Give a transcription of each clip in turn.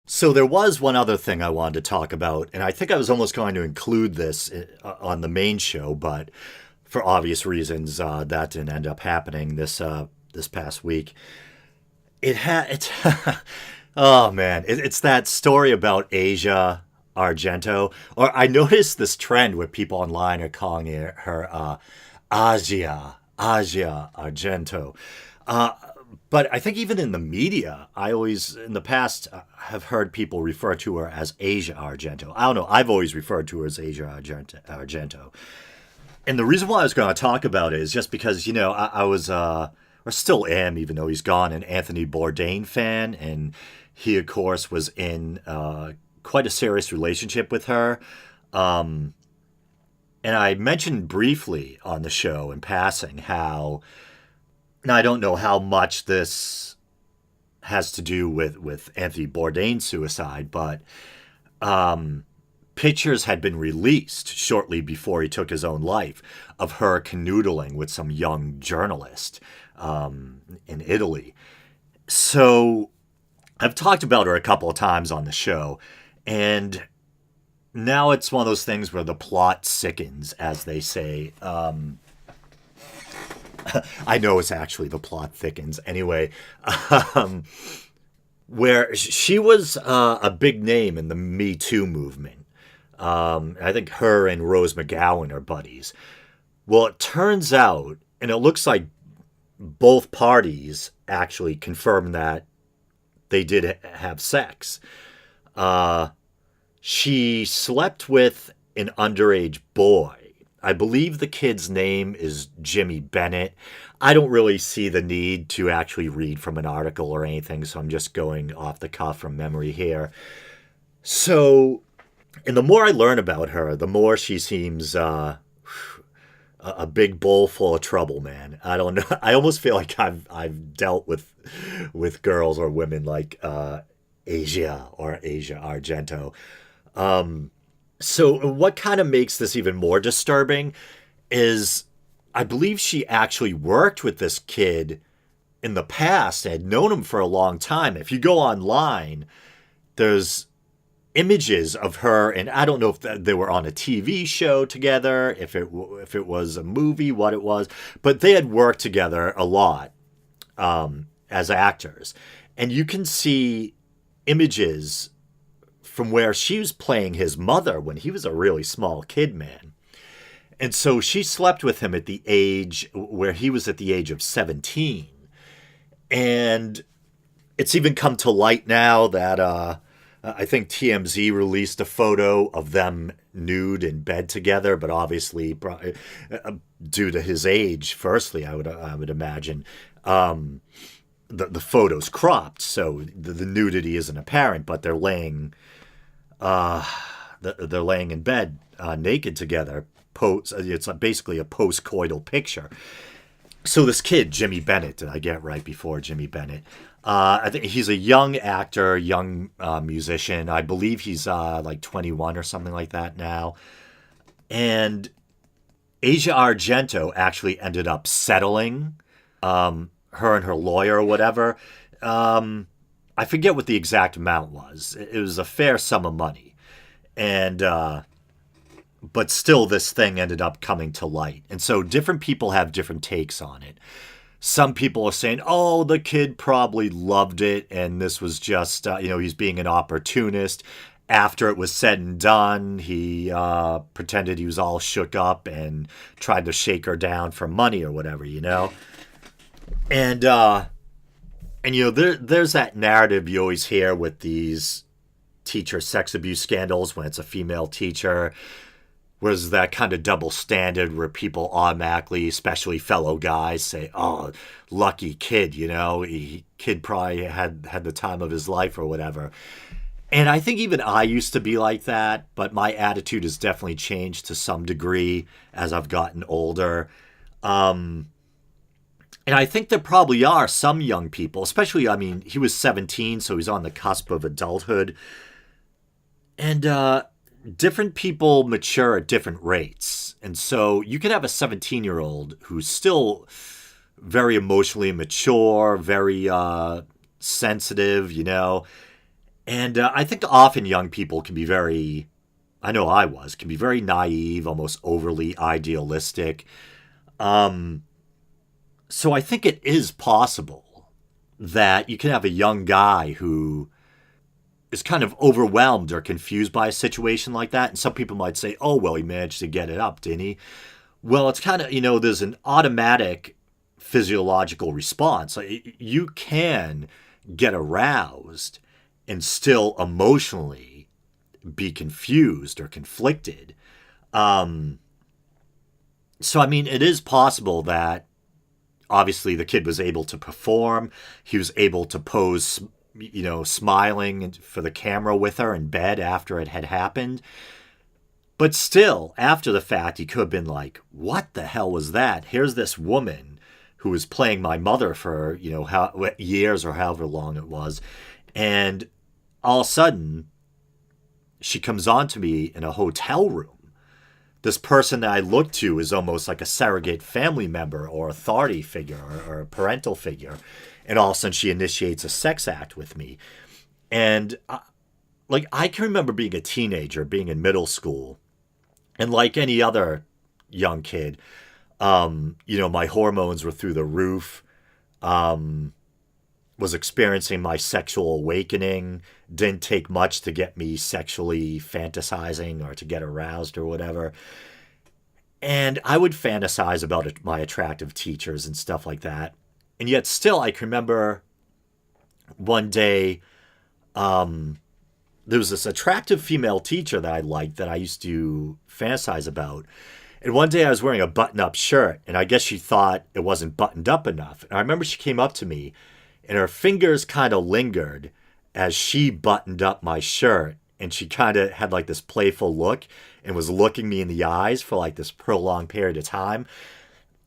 So there was one other thing I wanted to talk about, and I think I was almost going to include this on the main show, but for obvious reasons, that didn't end up happening this past week. It's oh man, it's that story about Asia Argento. Or I noticed this trend where people online are calling her Asia Argento. Uh, but I think even in the media, I always, in the past, have heard people refer to her as Asia Argento. I don't know. I've always referred to her as Asia Argento. And the reason why I was going to talk about it is just because, I was, or still am, even though he's gone, an Anthony Bourdain fan. And he, of course, was in quite a serious relationship with her. Um, and I mentioned briefly on the show in passing how, now I don't know how much this has to do with Anthony Bourdain's suicide, but um, pictures had been released shortly before he took his own life of her canoodling with some young journalist in Italy. So I've talked about her a couple of times on the show, and now it's one of those things where the plot sickens, as they say. I know it's actually the plot thickens. Anyway, um, where she was a big name in the Me Too movement. I think her and Rose McGowan are buddies. Well, it turns out, and it looks like both parties actually confirmed that they did have sex. Uh, she slept with an underage boy. I believe the kid's name is Jimmy Bennett. I don't really see the need to actually read from an article or anything, so I'm just going off the cuff from memory here. So, and the more I learn about her, the more she seems a big bowl full of trouble, man. I don't know. I almost feel like I've dealt with girls or women like Asia Argento. Um, so what kind of makes this even more disturbing is I believe she actually worked with this kid in the past, had known him for a long time. If you go online, there's images of her, and I don't know if they were on a TV show together, if it was a movie, what it was, but they had worked together a lot as actors, and you can see images from where she was playing his mother when he was a really small kid, man. And so she slept with him at the age where he was at the age of 17. And it's even come to light now that I think TMZ released a photo of them nude in bed together, but obviously due to his age, firstly, I would imagine the photo's cropped, so the nudity isn't apparent, but uh, they're laying in bed naked together. It's basically a post-coital picture. So this kid, Jimmy Bennett, did I get right before Jimmy Bennett? I think he's a young actor, young musician. I believe he's like 21 or something like that now. And Asia Argento actually ended up settling, her and her lawyer or whatever. I forget what the exact amount was. It was a fair sum of money. And but still this thing ended up coming to light. And so different people have different takes on it. Some people are saying, oh, the kid probably loved it and this was just, he's being an opportunist. After it was said and done, he pretended he was all shook up and tried to shake her down for money or whatever. And, there's that narrative you always hear with these teacher sex abuse scandals when it's a female teacher. Was that kind of double standard where people automatically, especially fellow guys, say, "Oh, lucky kid," kid probably had the time of his life or whatever. And I think even I used to be like that, but my attitude has definitely changed to some degree as I've gotten older. And I think there probably are some young people, especially, I mean, he was 17, so he's on the cusp of adulthood. And different people mature at different rates. And so you can have a 17-year-old who's still very emotionally mature, very sensitive, And I think often young people can be very, I know I was, can be very naive, almost overly idealistic. Um, so I think it is possible that you can have a young guy who is kind of overwhelmed or confused by a situation like that. And some people might say, oh, well, he managed to get it up, didn't he? Well, it's kind of, there's an automatic physiological response. You can get aroused and still emotionally be confused or conflicted. Um, so, I mean, it is possible that obviously the kid was able to perform. He was able to pose, smiling for the camera with her in bed after it had happened. But still, after the fact, he could have been like, what the hell was that? Here's this woman who was playing my mother for, years or however long it was. And all of a sudden, she comes on to me in a hotel room. This person that I look to is almost like a surrogate family member or authority figure or a parental figure. And all of a sudden, she initiates a sex act with me. And I can remember being a teenager, being in middle school. And like any other young kid, my hormones were through the roof, was experiencing my sexual awakening. Didn't take much to get me sexually fantasizing or to get aroused or whatever. And I would fantasize about my attractive teachers and stuff like that. And yet still, I can remember one day, there was this attractive female teacher that I liked that I used to fantasize about. And one day I was wearing a button-up shirt, and I guess she thought it wasn't buttoned up enough. And I remember she came up to me, and her fingers kind of lingered as she buttoned up my shirt. And she kind of had like this playful look and was looking me in the eyes for like this prolonged period of time.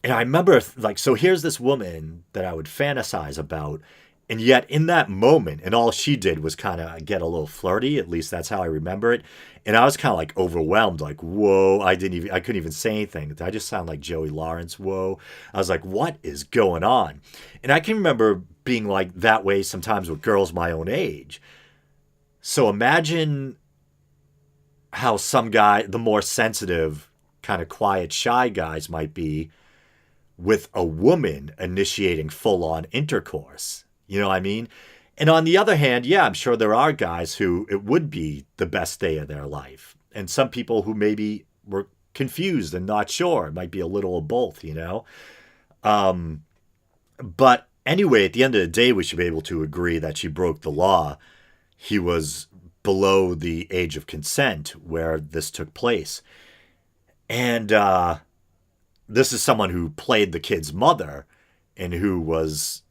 And I remember, like, so here's this woman that I would fantasize about. And yet in that moment, and all she did was kind of get a little flirty. At least that's how I remember it. And I was kind of like overwhelmed, like, whoa, I couldn't even say anything. Did I just sound like Joey Lawrence? Whoa. I was like, what is going on? And I can remember being like that way sometimes with girls my own age. So imagine how some guy, the more sensitive, kind of quiet, shy guys might be with a woman initiating full-on intercourse. You know what I mean? And on the other hand, yeah, I'm sure there are guys who it would be the best day of their life. And some people who maybe were confused and not sure. It might be a little of both, But anyway, at the end of the day, we should be able to agree that she broke the law. He was below the age of consent where this took place. And this is someone who played the kid's mother and who was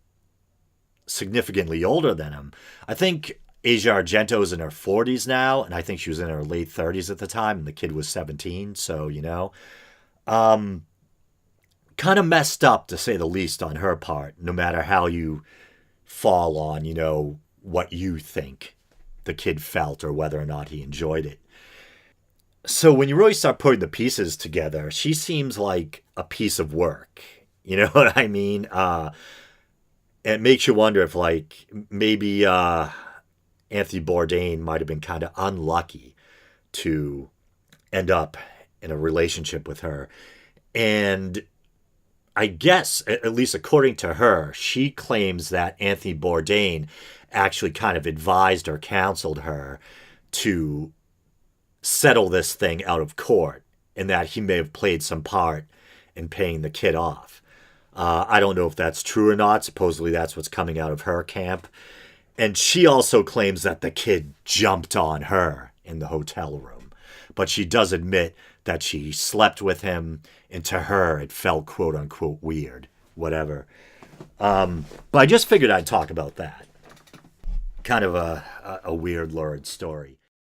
significantly older than him. I think Asia Argento is in her 40s now, and I think she was in her late 30s at the time, and the kid was 17. So, kind of messed up, to say the least, on her part, no matter how you fall on, what you think the kid felt or whether or not he enjoyed it. So when you really start putting the pieces together, she seems like a piece of work. You know what I mean? It makes you wonder if, like, maybe Anthony Bourdain might have been kind of unlucky to end up in a relationship with her. And I guess, at least according to her, she claims that Anthony Bourdain actually kind of advised or counseled her to settle this thing out of court, and that he may have played some part in paying the kid off. I don't know if that's true or not. Supposedly that's what's coming out of her camp. And she also claims that the kid jumped on her in the hotel room. But she does admit that she slept with him, and to her it felt quote unquote weird. Whatever. But I just figured I'd talk about that. Kind of a weird, lurid story.